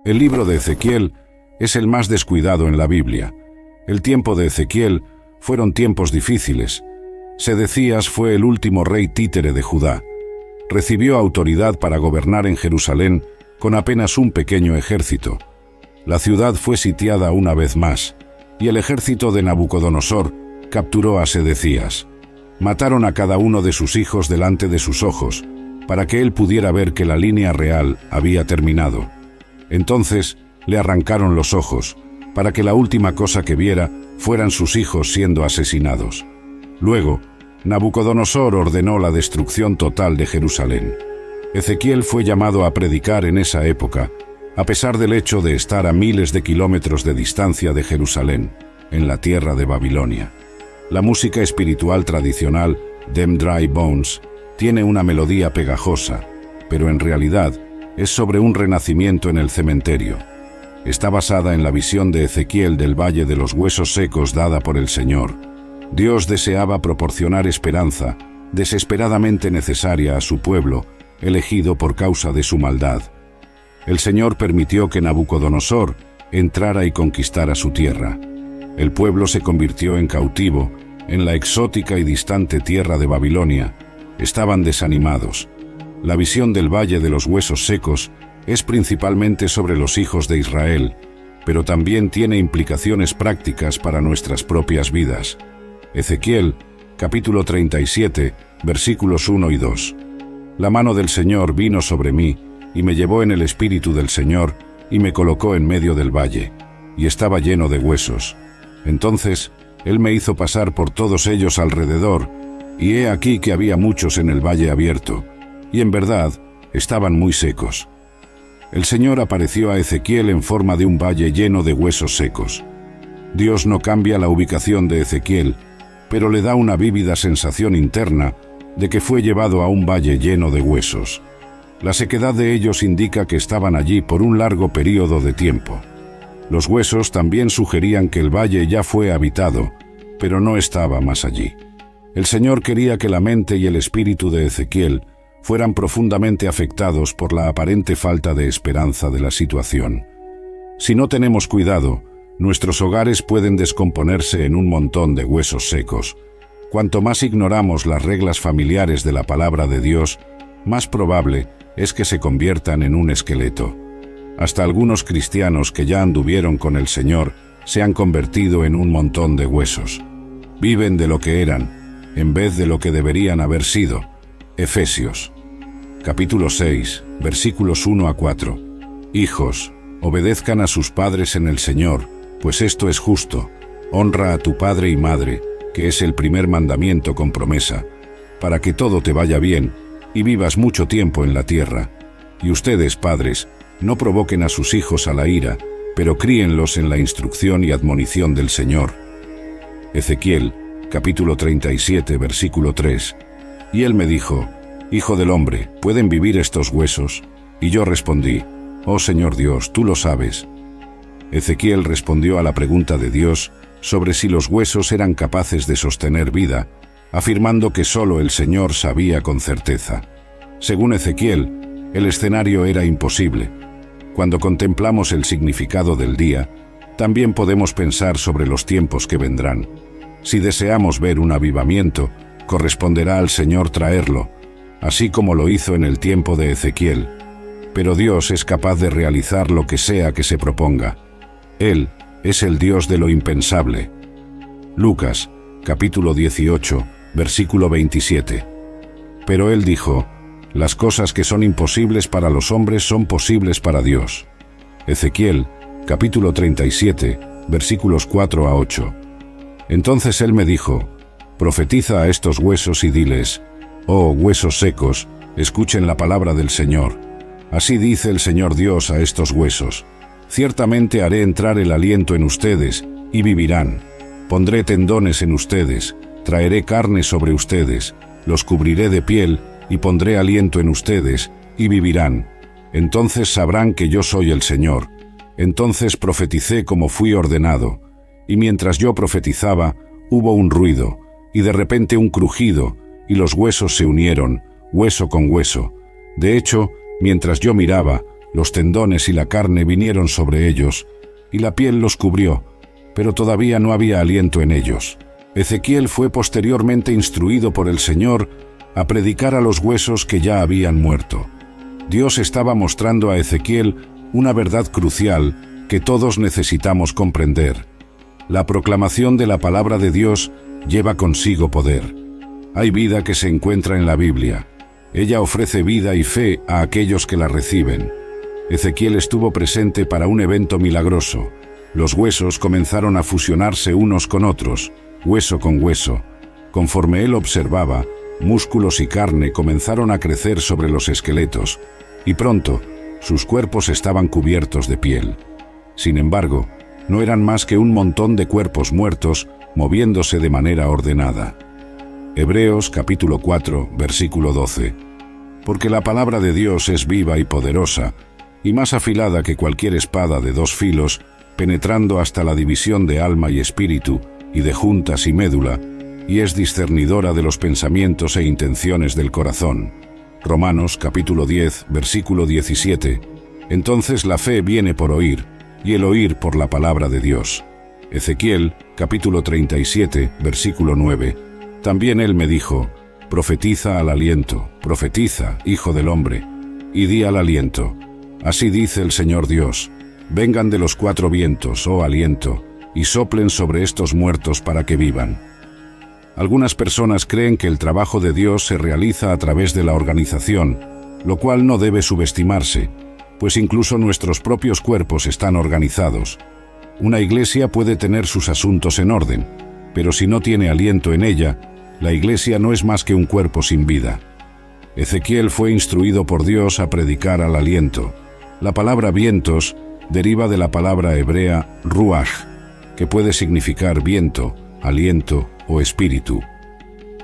El libro de Ezequiel es el más descuidado en la Biblia. El tiempo de Ezequiel fueron tiempos difíciles. Sedecías fue el último rey títere de Judá. Recibió autoridad para gobernar en Jerusalén con apenas un pequeño ejército. La ciudad fue sitiada una vez más, y el ejército de Nabucodonosor capturó a Sedecías. Mataron a cada uno de sus hijos delante de sus ojos, para que él pudiera ver que la línea real había terminado. Entonces le arrancaron los ojos, para que la última cosa que viera fueran sus hijos siendo asesinados. Luego, Nabucodonosor ordenó la destrucción total de Jerusalén. Ezequiel fue llamado a predicar en esa época, a pesar del hecho de estar a miles de kilómetros de distancia de Jerusalén, en la tierra de Babilonia. La música espiritual tradicional, Them Dry Bones, tiene una melodía pegajosa, pero en realidad es sobre un renacimiento en el cementerio. Está basada en la visión de Ezequiel del Valle de los Huesos Secos dada por el Señor. Dios deseaba proporcionar esperanza, desesperadamente necesaria a su pueblo, elegido por causa de su maldad. El Señor permitió que Nabucodonosor entrara y conquistara su tierra. El pueblo se convirtió en cautivo en la exótica y distante tierra de Babilonia. Estaban desanimados. La visión del Valle de los Huesos Secos es principalmente sobre los hijos de Israel, pero también tiene implicaciones prácticas para nuestras propias vidas. Ezequiel, capítulo 37, versículos 1 y 2. La mano del Señor vino sobre mí, y me llevó en el espíritu del Señor, y me colocó en medio del valle, y estaba lleno de huesos. Entonces, Él me hizo pasar por todos ellos alrededor, y he aquí que había muchos en el valle abierto, y en verdad, estaban muy secos. El Señor apareció a Ezequiel en forma de un valle lleno de huesos secos. Dios no cambia la ubicación de Ezequiel, pero le da una vívida sensación interna de que fue llevado a un valle lleno de huesos. La sequedad de ellos indica que estaban allí por un largo período de tiempo. Los huesos también sugerían que el valle ya fue habitado, pero no estaba más allí. El Señor quería que la mente y el espíritu de Ezequiel fueran profundamente afectados por la aparente falta de esperanza de la situación. Si no tenemos cuidado, nuestros hogares pueden descomponerse en un montón de huesos secos. Cuanto más ignoramos las reglas familiares de la palabra de Dios, más probable es que se conviertan en un esqueleto. Hasta algunos cristianos que ya anduvieron con el Señor se han convertido en un montón de huesos. Viven de lo que eran, en vez de lo que deberían haber sido. Efesios, capítulo 6, versículos 1 a 4. Hijos, obedezcan a sus padres en el Señor, pues esto es justo. Honra a tu padre y madre, que es el primer mandamiento con promesa, para que todo te vaya bien y vivas mucho tiempo en la tierra. Y ustedes, padres, no provoquen a sus hijos a la ira, pero críenlos en la instrucción y admonición del Señor. Ezequiel, capítulo 37, versículo 3. Y él me dijo: Hijo del hombre, ¿pueden vivir estos huesos? Y yo respondí: Oh Señor Dios, tú lo sabes. Ezequiel respondió a la pregunta de Dios sobre si los huesos eran capaces de sostener vida, afirmando que solo el Señor sabía con certeza. Según Ezequiel, el escenario era imposible. Cuando contemplamos el significado del día, también podemos pensar sobre los tiempos que vendrán. Si deseamos ver un avivamiento, corresponderá al Señor traerlo, así como lo hizo en el tiempo de Ezequiel. Pero Dios es capaz de realizar lo que sea que se proponga. Él es el Dios de lo impensable. Lucas, capítulo 18, versículo 27. Pero él dijo: Las cosas que son imposibles para los hombres son posibles para Dios. Ezequiel, capítulo 37, versículos 4 a 8. Entonces él me dijo: Profetiza a estos huesos y diles: Oh huesos secos, escuchen la palabra del Señor. Así dice el Señor Dios a estos huesos: Ciertamente haré entrar el aliento en ustedes, y vivirán. Pondré tendones en ustedes, traeré carne sobre ustedes, los cubriré de piel, y pondré aliento en ustedes, y vivirán. Entonces sabrán que yo soy el Señor. Entonces profeticé como fui ordenado, y mientras yo profetizaba, hubo un ruido, y de repente un crujido, y los huesos se unieron, hueso con hueso. De hecho, mientras yo miraba, Los tendones y la carne vinieron sobre ellos, y la piel los cubrió, pero todavía no había aliento en ellos. Ezequiel fue posteriormente instruido por el Señor a predicar a los huesos que ya habían muerto. Dios estaba mostrando a Ezequiel una verdad crucial que todos necesitamos comprender. La proclamación de la palabra de Dios lleva consigo poder. Hay vida que se encuentra en la Biblia. Ella ofrece vida y fe a aquellos que la reciben. Ezequiel estuvo presente para un evento milagroso. Los huesos comenzaron a fusionarse unos con otros, hueso con hueso. Conforme él observaba, músculos y carne comenzaron a crecer sobre los esqueletos, y pronto sus cuerpos estaban cubiertos de piel. Sin embargo, no eran más que un montón de cuerpos muertos moviéndose de manera ordenada. Hebreos capítulo 4, versículo 12. Porque la palabra de Dios es viva y poderosa, y más afilada que cualquier espada de dos filos, penetrando hasta la división de alma y espíritu, y de juntas y médula, y es discernidora de los pensamientos e intenciones del corazón. Romanos capítulo 10, versículo 17. Entonces la fe viene por oír, y el oír por la palabra de Dios. Ezequiel capítulo 37, versículo 9. También él me dijo, profetiza al aliento, profetiza, hijo del hombre, y di al aliento, así dice el Señor Dios, vengan de los cuatro vientos, oh aliento, y soplen sobre estos muertos para que vivan. Algunas personas creen que el trabajo de Dios se realiza a través de la organización, lo cual no debe subestimarse, pues incluso nuestros propios cuerpos están organizados. Una iglesia puede tener sus asuntos en orden, pero si no tiene aliento en ella, la iglesia no es más que un cuerpo sin vida. Ezequiel fue instruido por Dios a predicar al aliento. La palabra vientos deriva de la palabra hebrea ruach, que puede significar viento, aliento o espíritu.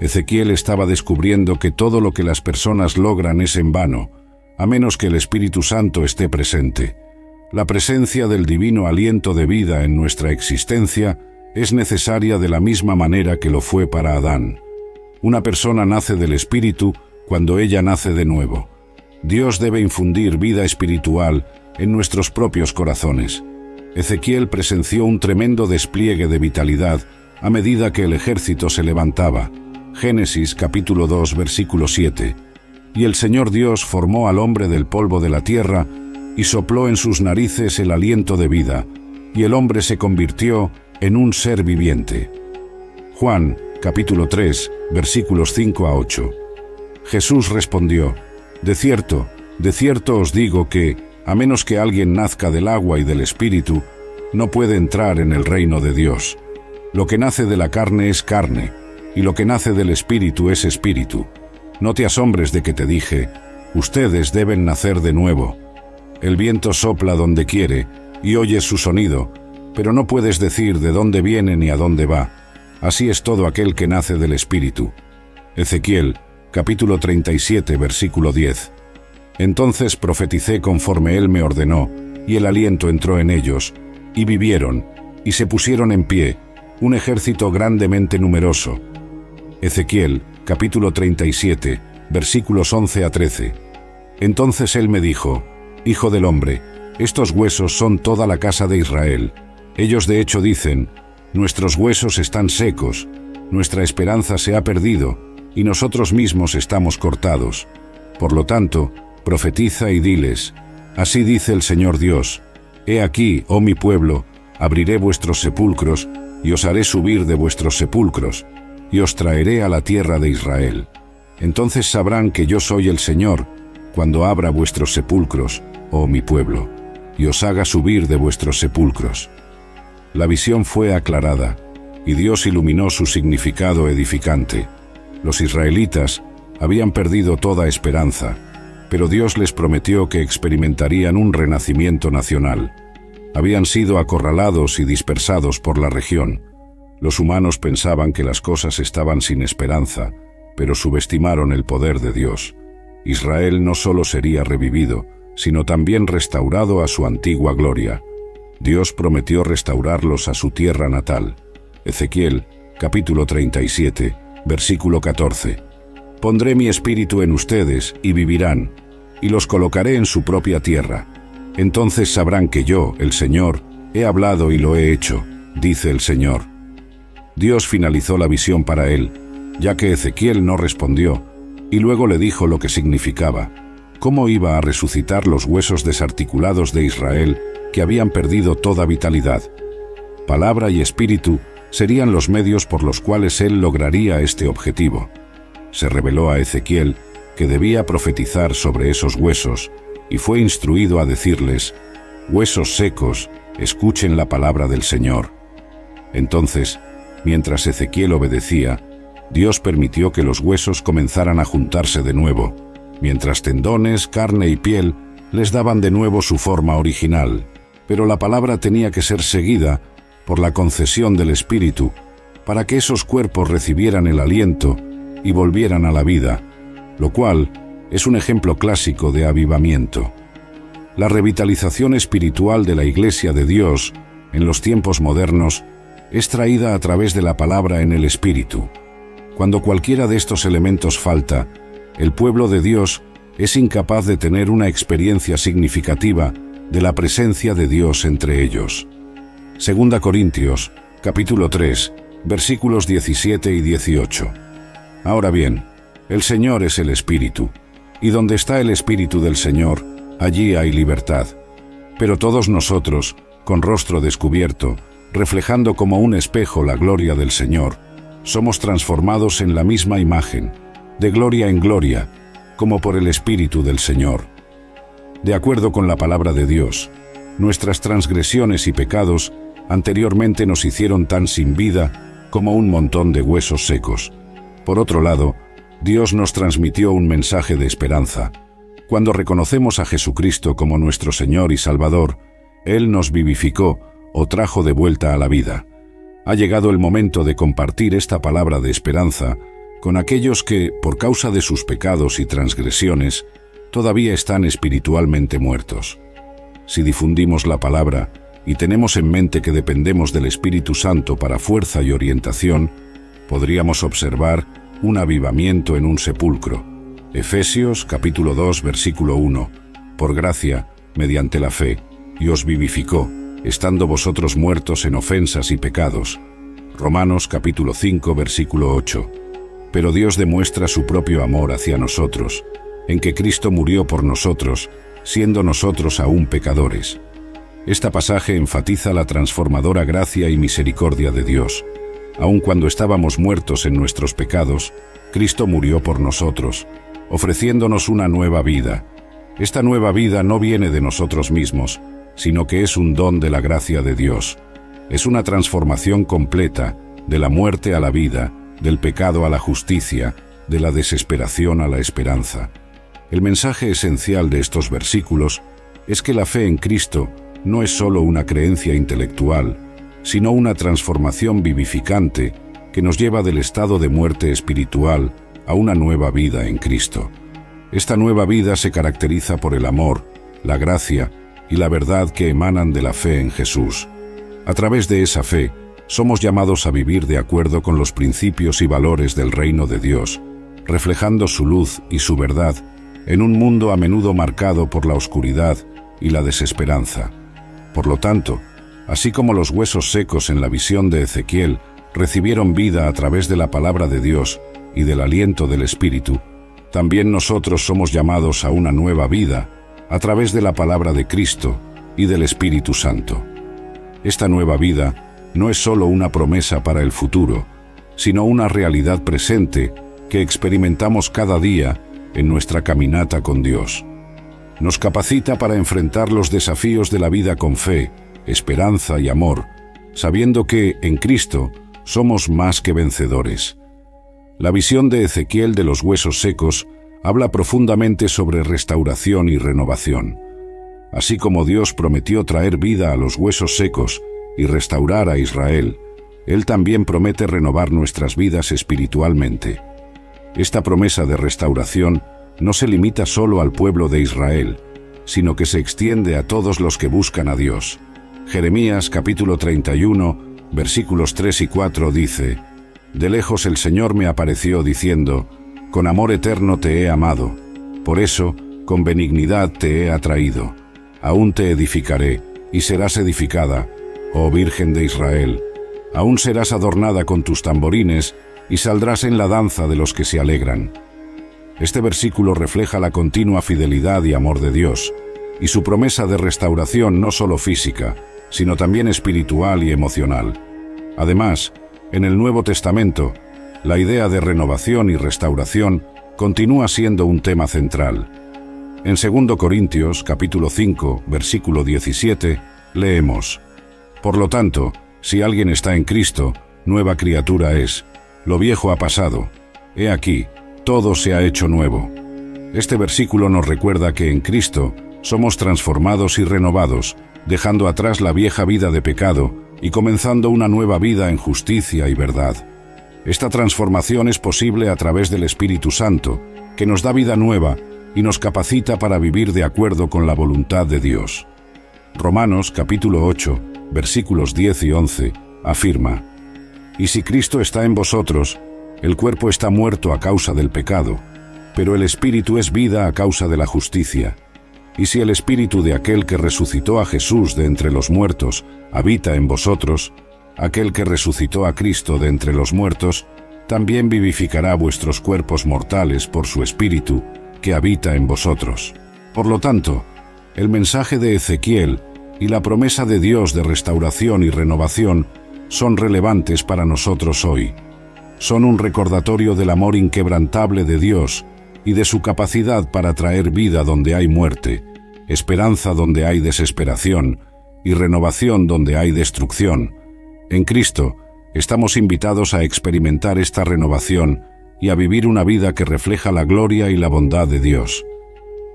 Ezequiel estaba descubriendo que todo lo que las personas logran es en vano, a menos que el Espíritu Santo esté presente. La presencia del divino aliento de vida en nuestra existencia es necesaria de la misma manera que lo fue para Adán. Una persona nace del Espíritu cuando ella nace de nuevo. Dios debe infundir vida espiritual en nuestros propios corazones. Ezequiel presenció un tremendo despliegue de vitalidad a medida que el ejército se levantaba. Génesis capítulo 2, versículo 7. Y el Señor Dios formó al hombre del polvo de la tierra y sopló en sus narices el aliento de vida, y el hombre se convirtió en un ser viviente. Juan, capítulo 3, versículos 5 a 8. Jesús respondió, de cierto os digo que, a menos que alguien nazca del agua y del Espíritu, no puede entrar en el reino de Dios. Lo que nace de la carne es carne, y lo que nace del Espíritu es espíritu. No te asombres de que te dije, ustedes deben nacer de nuevo. El viento sopla donde quiere, y oyes su sonido, pero no puedes decir de dónde viene ni a dónde va. Así es todo aquel que nace del Espíritu. Ezequiel, capítulo 37, versículo 10. Entonces profeticé conforme él me ordenó, y el aliento entró en ellos, y vivieron, y se pusieron en pie, un ejército grandemente numeroso. Ezequiel, capítulo 37, versículos 11 a 13. Entonces él me dijo, Hijo del hombre, estos huesos son toda la casa de Israel. Ellos de hecho dicen, nuestros huesos están secos, nuestra esperanza se ha perdido, y nosotros mismos estamos cortados. Por lo tanto, profetiza y diles, así dice el Señor Dios, he aquí, oh mi pueblo, abriré vuestros sepulcros, y os haré subir de vuestros sepulcros, y os traeré a la tierra de Israel. Entonces sabrán que yo soy el Señor, cuando abra vuestros sepulcros, oh mi pueblo, y os haga subir de vuestros sepulcros. La visión fue aclarada, y Dios iluminó su significado edificante. Los israelitas habían perdido toda esperanza, pero Dios les prometió que experimentarían un renacimiento nacional. Habían sido acorralados y dispersados por la región. Los humanos pensaban que las cosas estaban sin esperanza, pero subestimaron el poder de Dios. Israel no solo sería revivido, sino también restaurado a su antigua gloria. Dios prometió restaurarlos a su tierra natal. Ezequiel, capítulo 37, versículo 14. Pondré mi espíritu en ustedes y vivirán, y los colocaré en su propia tierra, Entonces sabrán que yo, el Señor, he hablado y lo he hecho, dice el Señor. Dios finalizó la visión para él, ya que Ezequiel no respondió, y luego le dijo lo que significaba, cómo iba a resucitar los huesos desarticulados de Israel que habían perdido toda vitalidad. Palabra y espíritu serían los medios por los cuales él lograría este objetivo. Se reveló a Ezequiel que debía profetizar sobre esos huesos, y fue instruido a decirles: «Huesos secos, escuchen la palabra del Señor». Entonces, mientras Ezequiel obedecía, Dios permitió que los huesos comenzaran a juntarse de nuevo, mientras tendones, carne y piel les daban de nuevo su forma original. Pero la palabra tenía que ser seguida por la concesión del Espíritu, para que esos cuerpos recibieran el aliento y volvieran a la vida, lo cual es un ejemplo clásico de avivamiento. La revitalización espiritual de la Iglesia de Dios en los tiempos modernos es traída a través de la palabra en el Espíritu. Cuando cualquiera de estos elementos falta, el pueblo de Dios es incapaz de tener una experiencia significativa de la presencia de Dios entre ellos. 2 Corintios, capítulo 3, versículos 17 y 18. Ahora bien, el Señor es el Espíritu, y donde está el Espíritu del Señor, allí hay libertad. Pero todos nosotros, con rostro descubierto, reflejando como un espejo la gloria del Señor, somos transformados en la misma imagen, de gloria en gloria, como por el Espíritu del Señor. De acuerdo con la palabra de Dios, nuestras transgresiones y pecados anteriormente nos hicieron tan sin vida como un montón de huesos secos. Por otro lado, Dios nos transmitió un mensaje de esperanza. Cuando reconocemos a Jesucristo como nuestro Señor y Salvador, Él nos vivificó o trajo de vuelta a la vida. Ha llegado el momento de compartir esta palabra de esperanza con aquellos que, por causa de sus pecados y transgresiones, todavía están espiritualmente muertos. Si difundimos la palabra y tenemos en mente que dependemos del Espíritu Santo para fuerza y orientación, podríamos observar un avivamiento en un sepulcro. Efesios capítulo 2 versículo 1. Por gracia, mediante la fe, y os vivificó, estando vosotros muertos en ofensas y pecados. Romanos capítulo 5 versículo 8. Pero Dios demuestra su propio amor hacia nosotros, en que Cristo murió por nosotros, siendo nosotros aún pecadores. Este pasaje enfatiza la transformadora gracia y misericordia de Dios. Aun cuando estábamos muertos en nuestros pecados, Cristo murió por nosotros, ofreciéndonos una nueva vida. Esta nueva vida no viene de nosotros mismos, sino que es un don de la gracia de Dios. Es una transformación completa, de la muerte a la vida, del pecado a la justicia, de la desesperación a la esperanza. El mensaje esencial de estos versículos es que la fe en Cristo no es solo una creencia intelectual, sino una transformación vivificante que nos lleva del estado de muerte espiritual a una nueva vida en Cristo. Esta nueva vida se caracteriza por el amor, la gracia y la verdad que emanan de la fe en Jesús. A través de esa fe, somos llamados a vivir de acuerdo con los principios y valores del reino de Dios, reflejando su luz y su verdad en un mundo a menudo marcado por la oscuridad y la desesperanza. Por lo tanto, así como los huesos secos en la visión de Ezequiel recibieron vida a través de la palabra de Dios y del aliento del Espíritu, también nosotros somos llamados a una nueva vida a través de la palabra de Cristo y del Espíritu Santo. Esta nueva vida no es solo una promesa para el futuro, sino una realidad presente que experimentamos cada día en nuestra caminata con Dios. Nos capacita para enfrentar los desafíos de la vida con fe, esperanza y amor, sabiendo que, en Cristo, somos más que vencedores. La visión de Ezequiel de los huesos secos habla profundamente sobre restauración y renovación. Así como Dios prometió traer vida a los huesos secos y restaurar a Israel, Él también promete renovar nuestras vidas espiritualmente. Esta promesa de restauración no se limita solo al pueblo de Israel, sino que se extiende a todos los que buscan a Dios. Jeremías capítulo 31, versículos 3 y 4 dice: «De lejos el Señor me apareció diciendo, con amor eterno te he amado, por eso con benignidad te he atraído. aún te edificaré, y serás edificada, oh Virgen de Israel. Aún serás adornada con tus tamborines, y saldrás en la danza de los que se alegran. Este versículo refleja la continua fidelidad y amor de Dios, y su promesa de restauración no solo física, sino también espiritual y emocional. Además, en el Nuevo Testamento, la idea de renovación y restauración continúa siendo un tema central. En 2 Corintios, capítulo 5, versículo 17, leemos: Por lo tanto, si alguien está en Cristo, nueva criatura es. Lo viejo ha pasado. He aquí, todo se ha hecho nuevo. Este versículo nos recuerda que en Cristo somos transformados y renovados, dejando atrás la vieja vida de pecado y comenzando una nueva vida en justicia y verdad. Esta transformación es posible a través del Espíritu Santo, que nos da vida nueva y nos capacita para vivir de acuerdo con la voluntad de Dios. Romanos capítulo 8, versículos 10 y 11, afirma: Y si Cristo está en vosotros, el cuerpo está muerto a causa del pecado, pero el Espíritu es vida a causa de la justicia. Y si el Espíritu de aquel que resucitó a Jesús de entre los muertos habita en vosotros, aquel que resucitó a Cristo de entre los muertos también vivificará vuestros cuerpos mortales por su Espíritu que habita en vosotros. Por lo tanto, el mensaje de Ezequiel y la promesa de Dios de restauración y renovación son relevantes para nosotros hoy. Son un recordatorio del amor inquebrantable de Dios y de su capacidad para traer vida donde hay muerte, esperanza donde hay desesperación y renovación donde hay destrucción. En Cristo, estamos invitados a experimentar esta renovación y a vivir una vida que refleja la gloria y la bondad de Dios.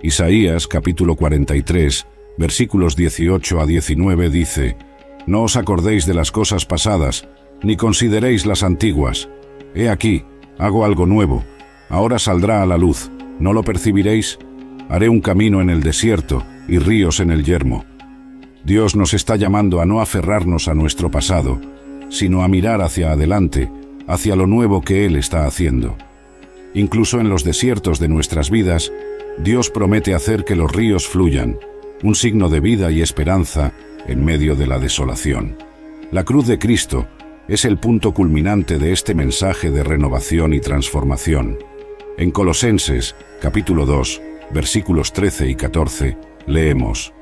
Isaías, capítulo 43, versículos 18 a 19 dice: No os acordéis de las cosas pasadas, ni consideréis las antiguas. He aquí, hago algo nuevo, ahora saldrá a la luz, ¿no lo percibiréis? Haré un camino en el desierto y ríos en el yermo. Dios nos está llamando a no aferrarnos a nuestro pasado, sino a mirar hacia adelante, hacia lo nuevo que Él está haciendo. Incluso en los desiertos de nuestras vidas, Dios promete hacer que los ríos fluyan, un signo de vida y esperanza en medio de la desolación. La cruz de Cristo es el punto culminante de este mensaje de renovación y transformación. En Colosenses, capítulo 2, versículos 13 y 14, leemos: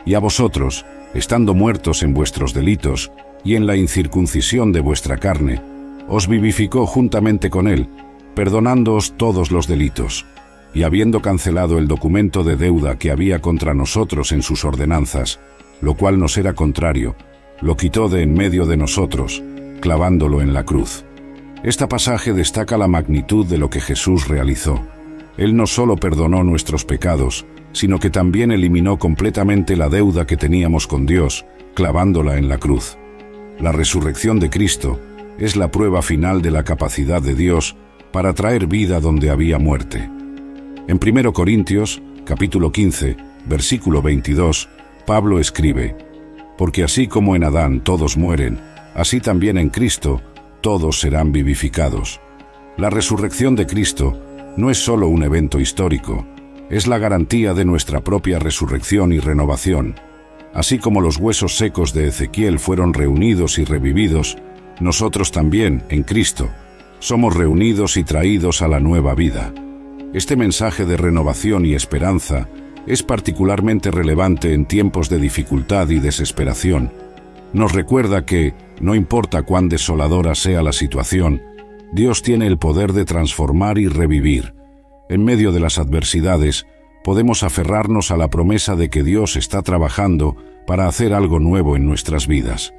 Y a vosotros, estando muertos en vuestros delitos y en la incircuncisión de vuestra carne, os vivificó juntamente con Él, perdonándoos todos los delitos, y habiendo cancelado el documento de deuda que había contra nosotros en sus ordenanzas, lo cual nos era contrario, lo quitó de en medio de nosotros, clavándolo en la cruz. Este pasaje destaca la magnitud de lo que Jesús realizó. Él no solo perdonó nuestros pecados, sino que también eliminó completamente la deuda que teníamos con Dios, clavándola en la cruz. La resurrección de Cristo es la prueba final de la capacidad de Dios para traer vida donde había muerte. En 1 Corintios, capítulo 15, versículo 22, Pablo escribe: Porque así como en Adán todos mueren, así también en Cristo todos serán vivificados. La resurrección de Cristo no es solo un evento histórico, es la garantía de nuestra propia resurrección y renovación. Así como los huesos secos de Ezequiel fueron reunidos y revividos, nosotros también, en Cristo, somos reunidos y traídos a la nueva vida. Este mensaje de renovación y esperanza es particularmente relevante en tiempos de dificultad y desesperación. Nos recuerda que, no importa cuán desoladora sea la situación, Dios tiene el poder de transformar y revivir. En medio de las adversidades, podemos aferrarnos a la promesa de que Dios está trabajando para hacer algo nuevo en nuestras vidas.